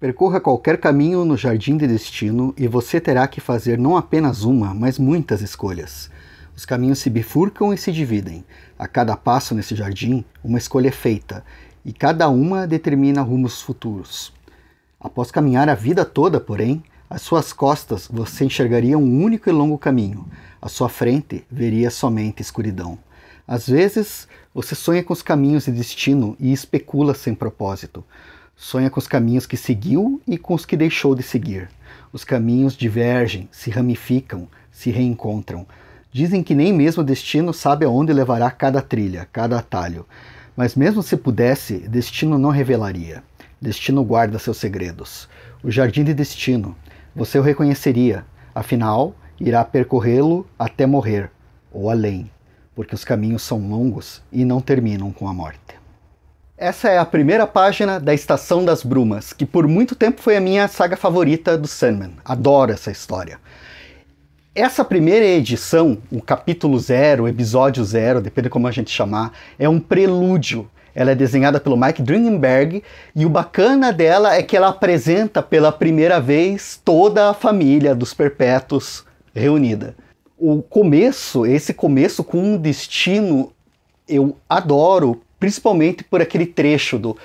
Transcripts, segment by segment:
Percorra qualquer caminho no Jardim de Destino e você terá que fazer não apenas uma, mas muitas escolhas. Os caminhos se bifurcam e se dividem. A cada passo nesse jardim, uma escolha é feita, e cada uma determina rumos futuros. Após caminhar a vida toda, porém, às suas costas você enxergaria um único e longo caminho. À sua frente, veria somente escuridão. Às vezes, você sonha com os caminhos de destino e especula sem propósito. Sonha com os caminhos que seguiu e com os que deixou de seguir. Os caminhos divergem, se ramificam, se reencontram. Dizem que nem mesmo o destino sabe aonde levará cada trilha, cada atalho. Mas mesmo se pudesse, destino não revelaria. Destino guarda seus segredos. O Jardim de Destino. Você o reconheceria. Afinal, irá percorrê-lo até morrer, ou além. Porque os caminhos são longos e não terminam com a morte. Essa é a primeira página da Estação das Brumas, que por muito tempo foi a minha saga favorita do Sandman. Adoro essa história. Essa primeira edição, o capítulo 0, o episódio 0, depende de como a gente chamar, é um prelúdio. Ela é desenhada pelo Mike Dringenberg e o bacana dela é que ela apresenta pela primeira vez toda a família dos Perpétuos reunida. Esse começo com um destino, eu adoro, principalmente por aquele trecho do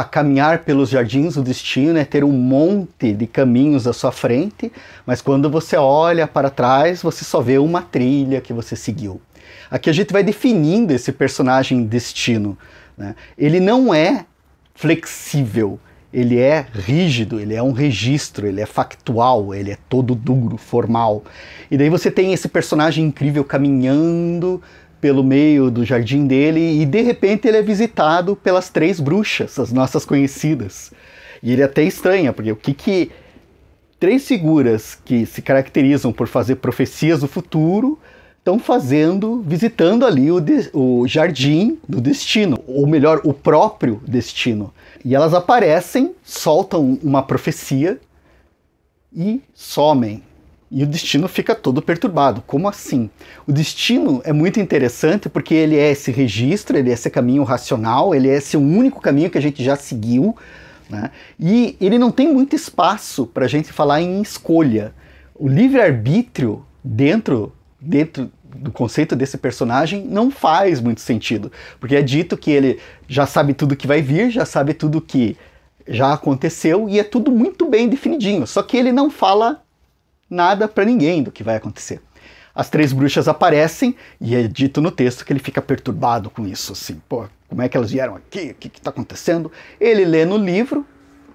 caminhar pelos jardins do destino é ter um monte de caminhos à sua frente, mas quando você olha para trás, você só vê uma trilha que você seguiu. Aqui a gente vai definindo esse personagem destino, né? Ele não é flexível, ele é rígido, ele é um registro, ele é factual, ele é todo duro, formal. E daí você tem esse personagem incrível caminhando pelo meio do jardim dele e de repente ele é visitado pelas 3 bruxas, as nossas conhecidas. E ele até estranha, porque o que 3 figuras que se caracterizam por fazer profecias do futuro estão visitando ali o jardim do destino, ou melhor, o próprio destino. E elas aparecem, soltam uma profecia e somem. E o destino fica todo perturbado. Como assim? O destino é muito interessante porque ele é esse registro, ele é esse caminho racional, ele é esse único caminho que a gente já seguiu, né? E ele não tem muito espaço para a gente falar em escolha. O livre-arbítrio dentro do conceito desse personagem não faz muito sentido, porque é dito que ele já sabe tudo que vai vir, já sabe tudo que já aconteceu e é tudo muito bem definidinho, só que ele não fala nada para ninguém do que vai acontecer. As 3 bruxas aparecem e é dito no texto que ele fica perturbado com isso, assim, como é que elas vieram aqui, o que está acontecendo? Ele lê no livro,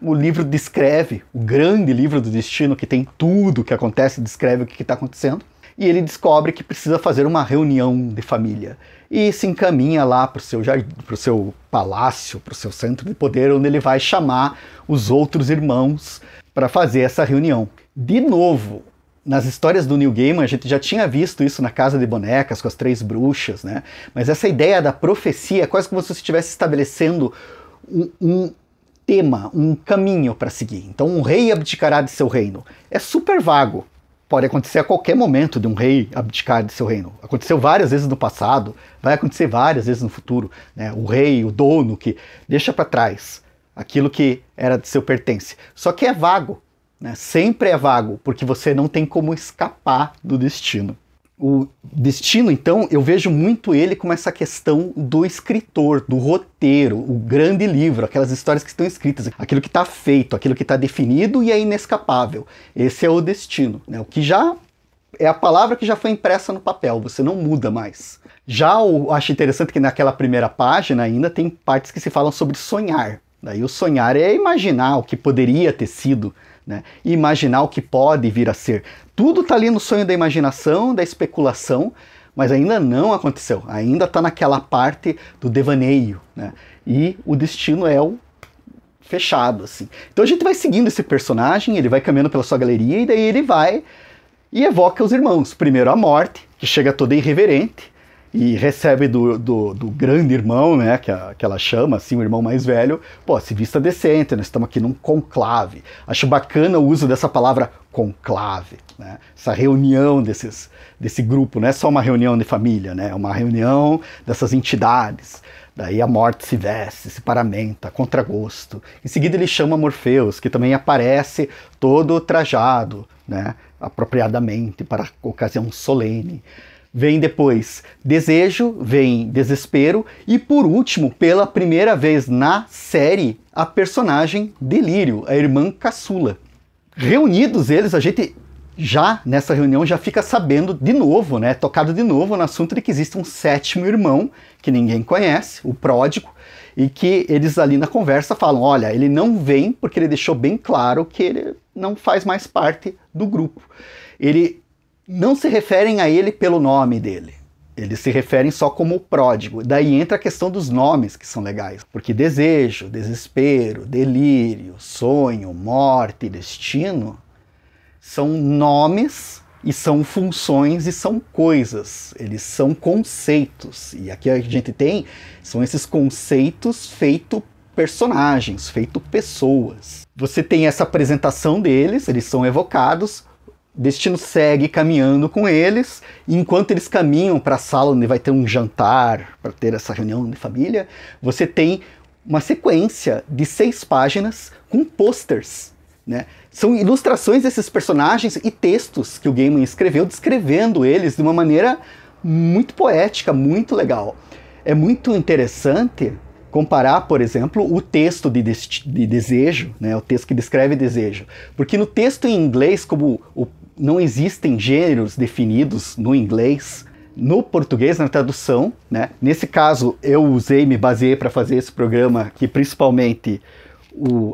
o livro descreve, o grande livro do destino que tem tudo o que acontece, descreve o que está acontecendo, e ele descobre que precisa fazer uma reunião de família e se encaminha lá para o seu palácio, para o seu centro de poder, onde ele vai chamar os outros irmãos para fazer essa reunião. De novo, nas histórias do Neil Gaiman, a gente já tinha visto isso na Casa de Bonecas, com as 3 bruxas, né? Mas essa ideia da profecia é quase como se você estivesse estabelecendo um tema, um caminho para seguir. Então, um rei abdicará de seu reino. É super vago. Pode acontecer a qualquer momento de um rei abdicar de seu reino. Aconteceu várias vezes no passado, vai acontecer várias vezes no futuro, né? O rei, o dono, que deixa para trás aquilo que era de seu pertence. Só que é vago, né? Sempre é vago, porque você não tem como escapar do destino. O destino, então, eu vejo muito ele como essa questão do escritor, do roteiro, o grande livro, aquelas histórias que estão escritas, aquilo que está feito, aquilo que está definido e é inescapável. Esse é o destino, né? O que já é a palavra que já foi impressa no papel, você não muda mais. Já eu acho interessante que naquela primeira página ainda tem partes que se falam sobre sonhar. Daí o sonhar é imaginar o que poderia ter sido, né? E imaginar o que pode vir a ser. Tudo está ali no sonho da imaginação, da especulação, mas ainda não aconteceu. Ainda está naquela parte do devaneio, né? E o destino é o fechado, assim. Então a gente vai seguindo esse personagem, ele vai caminhando pela sua galeria e daí ele vai e evoca os irmãos. Primeiro a morte, que chega toda irreverente, e recebe do grande irmão, né, que ela chama, assim, o irmão mais velho, pô, se vista decente, nós estamos aqui num conclave. Acho bacana o uso dessa palavra conclave, né, essa reunião desse grupo, não é só uma reunião de família, né, é uma reunião dessas entidades. Daí a morte se veste, se paramenta, a contragosto. Em seguida ele chama Morpheus, que também aparece todo trajado, né, apropriadamente para a ocasião solene. Vem depois Desejo, vem Desespero e por último, pela primeira vez na série, a personagem Delírio, a irmã caçula. Reunidos eles, a gente já nessa reunião já fica sabendo de novo, né, tocado de novo no assunto de que existe um sétimo irmão que ninguém conhece, o Pródigo, e que eles ali na conversa falam, olha, ele não vem porque ele deixou bem claro que ele não faz mais parte do grupo. Não se referem a ele pelo nome dele. Eles se referem só como pródigo. Daí entra a questão dos nomes, que são legais. Porque desejo, desespero, delírio, sonho, morte, destino são nomes e são funções e são coisas. Eles são conceitos. E aqui a gente são esses conceitos feito personagens, feito pessoas. Você tem essa apresentação deles, eles são evocados, Destino segue caminhando com eles, e enquanto eles caminham para a sala onde vai ter um jantar, para ter essa reunião de família, você tem uma sequência de 6 páginas com posters, né? São ilustrações desses personagens e textos que o Gaiman escreveu, descrevendo eles de uma maneira muito poética, muito legal. É muito interessante comparar, por exemplo, o texto de Desejo, né, o texto que descreve Desejo, porque no texto em inglês, como não existem gêneros definidos no inglês, no português, na tradução, né, nesse caso eu me baseei para fazer esse programa, que principalmente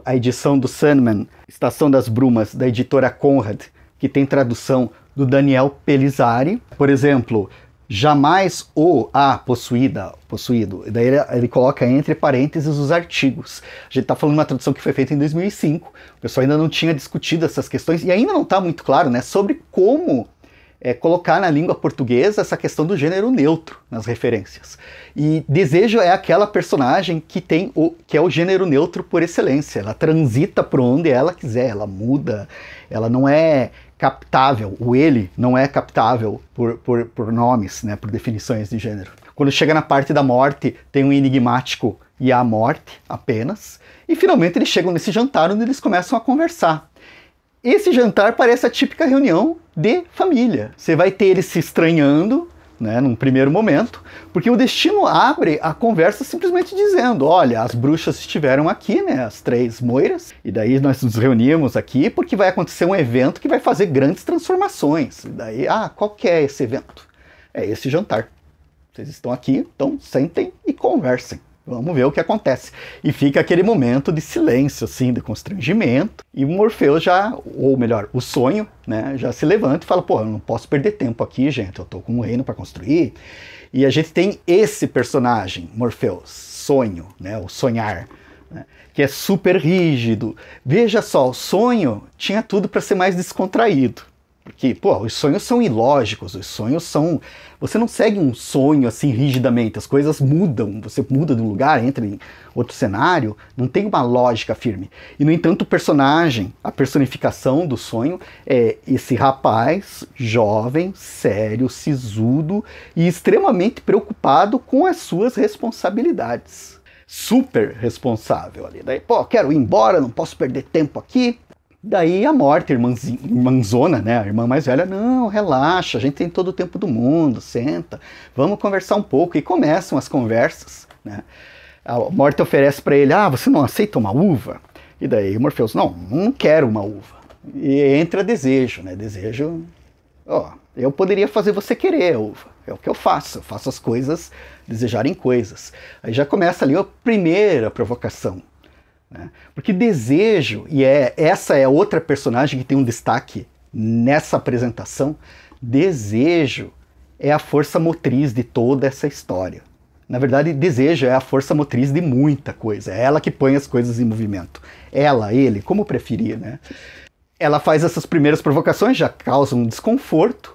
a edição do Sandman, Estação das Brumas, da editora Conrad, que tem tradução do Daniel Pellizzari, por exemplo, jamais possuído. Daí ele coloca entre parênteses os artigos. A gente está falando de uma tradução que foi feita em 2005. O pessoal ainda não tinha discutido essas questões e ainda não está muito claro, né, sobre como colocar na língua portuguesa essa questão do gênero neutro nas referências. E Desejo é aquela personagem que é o gênero neutro por excelência. Ela transita por onde ela quiser, ela muda, ela não é captável, o ele não é captável por nomes, né, por definições de gênero. Quando chega na parte da morte, tem um enigmático e a morte apenas, e finalmente eles chegam nesse jantar onde eles começam a conversar. Esse jantar parece a típica reunião de família. Você vai ter eles se estranhando, né, num primeiro momento, porque o Destino abre a conversa simplesmente dizendo, olha, as bruxas estiveram aqui, né, as 3 moiras, e daí nós nos reunimos aqui porque vai acontecer um evento que vai fazer grandes transformações. E daí, qual que é esse evento? É esse jantar. Vocês estão aqui, então sentem e conversem. Vamos ver o que acontece. E fica aquele momento de silêncio, assim, de constrangimento. E o Morpheus ou melhor, o sonho, né, já se levanta e fala, pô, eu não posso perder tempo aqui, gente, eu tô com um reino para construir. E a gente tem esse personagem, Morpheus, sonho, né, o sonhar, né, que é super rígido. Veja só, o sonho tinha tudo para ser mais descontraído. Porque, pô, os sonhos são ilógicos, os sonhos são... Você não segue um sonho assim rigidamente, as coisas mudam, você muda de um lugar, entra em outro cenário, não tem uma lógica firme. E, no entanto, o personagem, a personificação do sonho é esse rapaz jovem, sério, sisudo e extremamente preocupado com as suas responsabilidades. Super responsável ali. Daí, pô, quero ir embora, não posso perder tempo aqui. Daí a morte, a irmãzona, né, a irmã mais velha, não, relaxa, a gente tem todo o tempo do mundo, senta, vamos conversar um pouco. E começam as conversas, né. A morte oferece para ele, você não aceita uma uva? E daí o Morpheus, não quero uma uva. E entra Desejo, né, Desejo, eu poderia fazer você querer a uva, é o que eu faço as coisas desejarem coisas. Aí já começa ali a primeira provocação. Né? Porque Desejo, e essa é outra personagem que tem um destaque nessa apresentação, Desejo é a força motriz de toda essa história. Na verdade, Desejo é a força motriz de muita coisa, é ela que põe as coisas em movimento. Ela, ele, como preferir, né? Ela faz essas primeiras provocações, já causam um desconforto,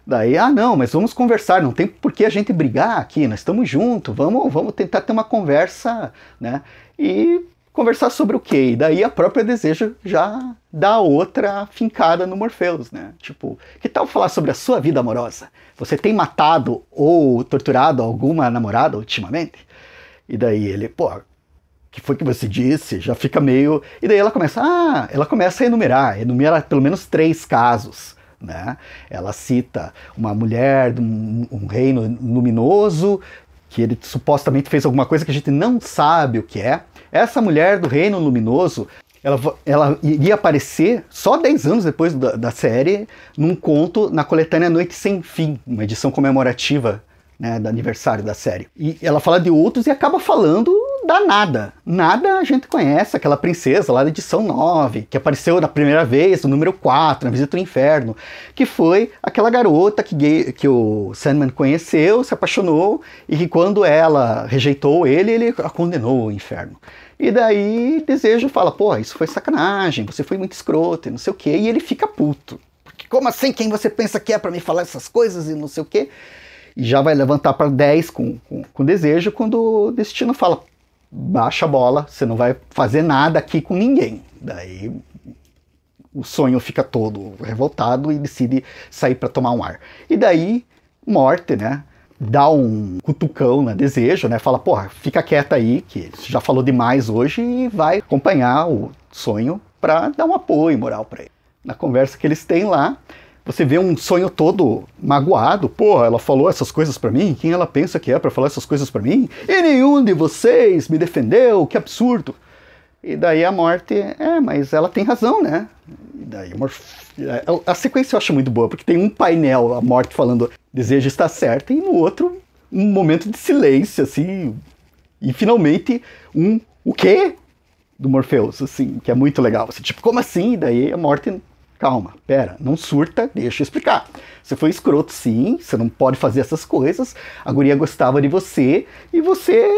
Daí, não, mas vamos conversar, não tem por que a gente brigar aqui, nós estamos juntos, vamos tentar ter uma conversa, né? E conversar sobre o quê? E daí a própria Desejo já dá outra fincada no Morpheus, né? Tipo, que tal falar sobre a sua vida amorosa? Você tem matado ou torturado alguma namorada ultimamente? E daí ele, pô, o que foi que você disse? Já fica meio... E daí ela começa a enumera pelo menos 3 casos, né? Ela cita uma mulher de um reino luminoso, que ele supostamente fez alguma coisa que a gente não sabe o que é. Essa mulher do reino luminoso, ela iria aparecer só 10 anos depois da série, num conto na coletânea Noite Sem Fim, uma edição comemorativa, né, do aniversário da série. E ela fala de outros e acaba falando da Nada. Nada a gente conhece, aquela princesa lá da edição 9, que apareceu na primeira vez, no número 4, na Visita ao Inferno, que foi aquela garota que o Sandman conheceu, se apaixonou, e que quando ela rejeitou ele a condenou ao inferno. E daí Desejo fala, pô, isso foi sacanagem, você foi muito escroto e não sei o quê, e ele fica puto. Porque como assim, quem você pensa que é pra me falar essas coisas e não sei o quê? E já vai levantar para 10 com Desejo, quando o Destino fala, baixa a bola, você não vai fazer nada aqui com ninguém. Daí o Sonho fica todo revoltado e decide sair para tomar um ar. E daí Morte, né, dá um cutucão na Desejo, né, fala, porra, fica quieta aí, que você já falou demais hoje, e vai acompanhar o Sonho para dar um apoio moral para ele. Na conversa que eles têm lá, você vê um Sonho todo magoado. Porra, ela falou essas coisas pra mim? Quem ela pensa que é pra falar essas coisas pra mim? E nenhum de vocês me defendeu, que absurdo. E daí a Morte, mas ela tem razão, né? E daí a sequência eu acho muito boa, porque tem um painel, a Morte falando, Desejo está certa, e no outro, um momento de silêncio, assim, e finalmente o quê? Do Morpheus, assim, que é muito legal. Assim, tipo, como assim? E daí a Morte... Calma, pera, não surta, deixa eu explicar. Você foi escroto sim, você não pode fazer essas coisas, a guria gostava de você e você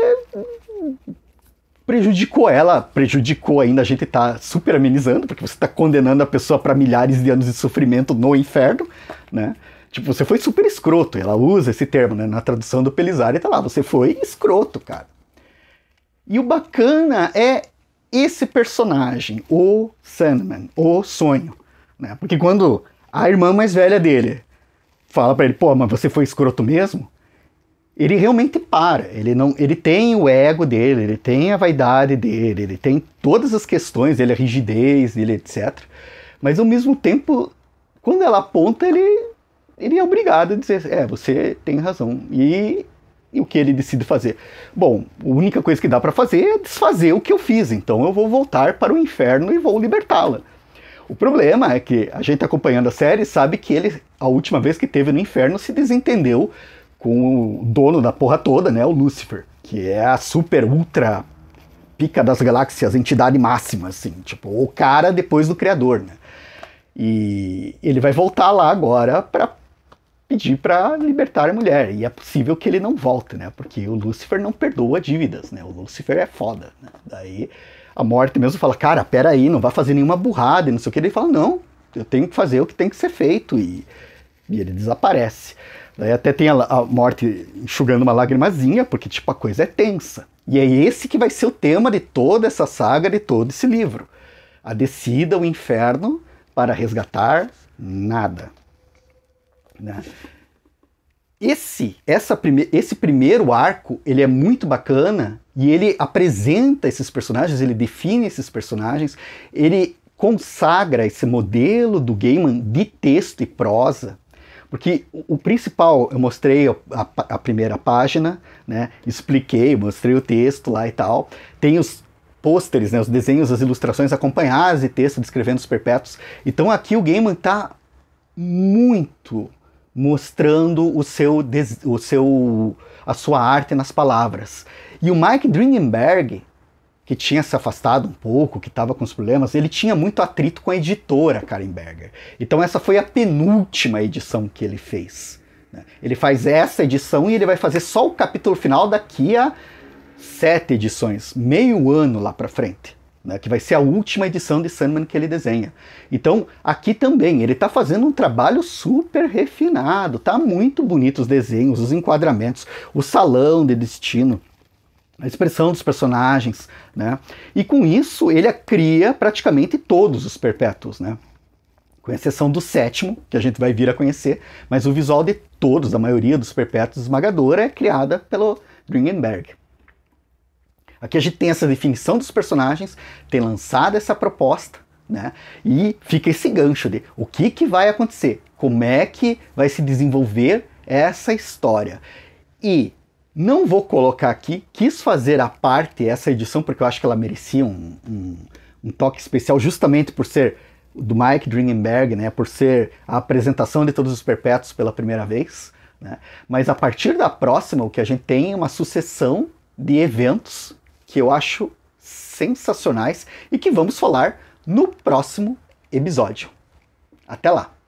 prejudicou ela, prejudicou ainda, a gente tá super amenizando, porque você tá condenando a pessoa para milhares de anos de sofrimento no inferno, né? Tipo, você foi super escroto, ela usa esse termo, né? Na tradução do Pelizari tá lá, você foi escroto, cara. E o bacana é esse personagem, o Sandman, o Sonho. Né? Porque quando a irmã mais velha dele fala pra ele, pô, mas você foi escroto mesmo? Ele realmente para, ele tem o ego dele, ele tem a vaidade dele, ele tem todas as questões dele, a rigidez dele, etc. Mas ao mesmo tempo, quando ela aponta, ele é obrigado a dizer, você tem razão. E o que ele decide fazer? Bom, a única coisa que dá pra fazer é desfazer o que eu fiz, então eu vou voltar para o inferno e vou libertá-la. O problema é que a gente acompanhando a série sabe que ele, a última vez que esteve no inferno, se desentendeu com o dono da porra toda, né, o Lúcifer, que é a super ultra pica das galáxias, entidade máxima, assim, tipo, o cara depois do criador, né? E ele vai voltar lá agora para pedir para libertar a mulher, e é possível que ele não volte, né, porque o Lúcifer não perdoa dívidas, né, o Lúcifer é foda, né? Daí a Morte mesmo fala, cara, peraí, não vai fazer nenhuma burrada e não sei o que. Ele fala, não, eu tenho que fazer o que tem que ser feito. E ele desaparece. Daí até tem a Morte enxugando uma lagrimazinha, porque tipo, a coisa é tensa. E é esse que vai ser o tema de toda essa saga, de todo esse livro. A descida ao inferno para resgatar Nada. Né? Esse primeiro arco, ele é muito bacana e ele apresenta esses personagens, ele define esses personagens, ele consagra esse modelo do Gaiman de texto e prosa, porque o principal, eu mostrei a primeira página, né, expliquei, mostrei o texto lá e tal, tem os pôsteres, né, os desenhos, as ilustrações acompanhadas de texto descrevendo os perpétuos, então aqui o Gaiman está muito mostrando a sua arte nas palavras. E o Mike Dringenberg, que tinha se afastado um pouco, que estava com os problemas, ele tinha muito atrito com a editora Karen Berger. Então essa foi a penúltima edição que ele fez. Ele faz essa edição e ele vai fazer só o capítulo final daqui a 7 edições, meio ano lá para frente. né, que vai ser a última edição de Sandman que ele desenha. Então, aqui também, ele está fazendo um trabalho super refinado, tá muito bonito os desenhos, os enquadramentos, o salão de destino, a expressão dos personagens, né? E com isso, ele cria praticamente todos os Perpétuos, né? Com exceção do 7º, que a gente vai vir a conhecer, mas o visual de todos, a maioria dos Perpétuos esmagadora, é criada pelo Dringenberg. Aqui a gente tem essa definição dos personagens, tem lançado essa proposta, né? E fica esse gancho de o que vai acontecer, como é que vai se desenvolver essa história. E não vou colocar aqui, quis fazer à parte essa edição, porque eu acho que ela merecia um toque especial, justamente por ser do Mike Dringenberg, né? Por ser a apresentação de todos os Perpétuos pela primeira vez, né? Mas a partir da próxima, o que a gente tem é uma sucessão de eventos que eu acho sensacionais e que vamos falar no próximo episódio. Até lá!